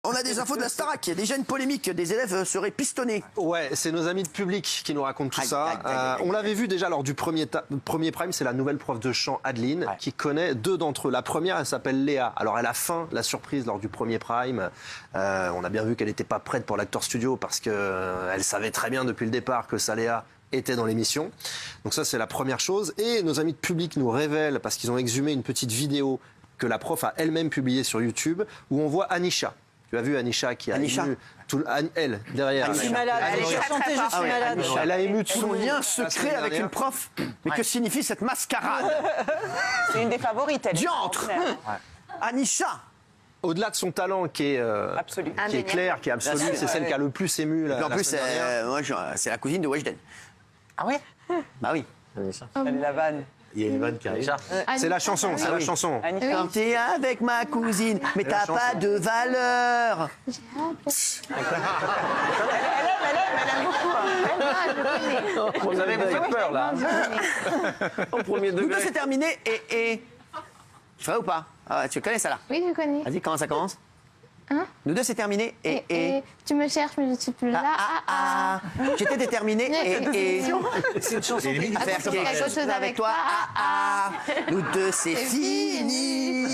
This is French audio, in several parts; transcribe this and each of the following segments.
On a des infos de la Starac. Il y a déjà une polémique. Des élèves seraient pistonnés. Ouais, c'est nos amis de Public qui nous racontent tout ça. On l'avait vu déjà lors du premier prime. C'est la nouvelle prof de chant Adeline qui connaît deux d'entre eux. La première, elle s'appelle Léa. Alors elle a faim la surprise lors du premier prime. On a bien vu qu'elle n'était pas prête pour l'Actor Studio parce qu'elle savait très bien depuis le départ que sa Léa était dans l'émission. Donc ça, c'est la première chose. Et nos amis de Public nous révèlent, parce qu'ils ont exhumé une petite vidéo que la prof a elle-même publiée sur YouTube, où on voit Anisha. Tu as vu Anisha qui a ému elle derrière. Je suis malade. Elle est chantée, je suis malade. Elle a ému Son lien secret avec une prof. Mais que signifie cette mascarade? C'est une des favorites. Elle. Diantre. Anisha. Au-delà de son talent qui est clair, qui est absolu, c'est celle qui a le plus ému. En plus, c'est la cousine de Weshden. Ah ouais? Bah oui. Elle est la vanne. Il y a une vanne qui arrive. C'est la chanson, c'est la chanson. Quand t'es avec ma cousine, mais t'as pas de valeur. Elle aime beaucoup. Vous avez fait peur, là. Au premier Nous deux, degré. c'est terminé et... Vrai ou pas? Ah, tu connais ça là? Oui, je connais. Vas-y, comment ça commence? Hein? Nous deux, c'est terminé et... Tu me cherches, mais je ne suis plus là. J'étais déterminé et... C'est une chanson qui à faire quelque chose avec toi. Nous deux, c'est fini. Nous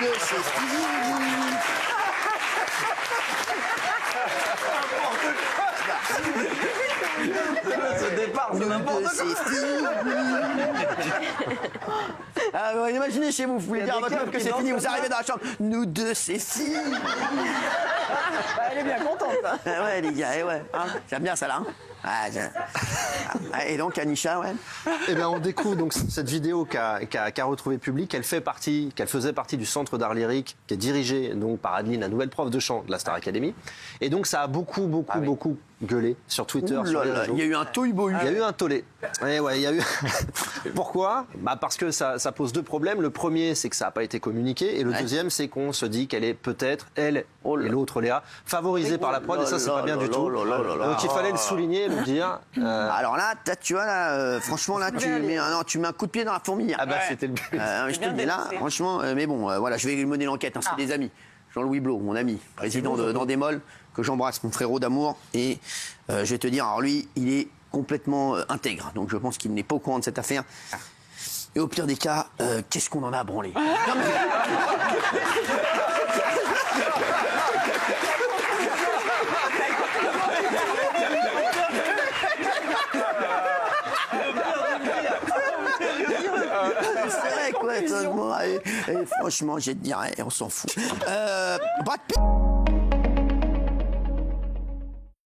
deux, c'est fini. Ce départ, c'est Nous n'importe deux, quoi. c'est fini. Imaginez chez vous, vous pouvez dire à votre meuf que c'est fini, vous arrivez dans la chambre. Nous deux, c'est fini. Elle est bien contente. Hein. Ouais, les gars, ouais. Hein, j'aime bien ça là. Hein. Et donc, Anisha, ouais. Eh bien, on découvre donc cette vidéo qu'a retrouvée Public. Elle faisait partie du Centre d'art lyrique qui est dirigé donc par Adeline, la nouvelle prof de chant de la Star Academy. Et donc, ça a beaucoup gueulé sur Twitter. Sur les réseaux. Il y a eu un tohu-bohu. Il y a eu un tollé. Et ouais, il y a eu. Pourquoi? Parce que ça pose deux problèmes. Le premier, c'est que ça n'a pas été communiqué. Et le deuxième, c'est qu'on se dit qu'elle est peut-être, elle et l'autre Léa, favorisée par la prod. Et ça, c'est pas bien du tout. Donc il fallait le souligner, le dire. Alors là, tu vois, là, franchement, là, tu mets un coup de pied dans la fourmilière. Ah bah, c'était le but. Je te le dis là, franchement, mais bon, voilà, je vais mener l'enquête. Hein, c'est des amis. Jean-Louis Blot, mon ami, président d'Endemol, que j'embrasse, mon frérot d'amour. Et je vais te dire, alors lui, il est complètement intègre. Donc je pense qu'il n'est pas au courant de cette affaire. Et au pire des cas, qu'est-ce qu'on en a à branler? Non, mais... C'est vrai quoi, et franchement, je vais te dire, on s'en fout. Brad Pitt.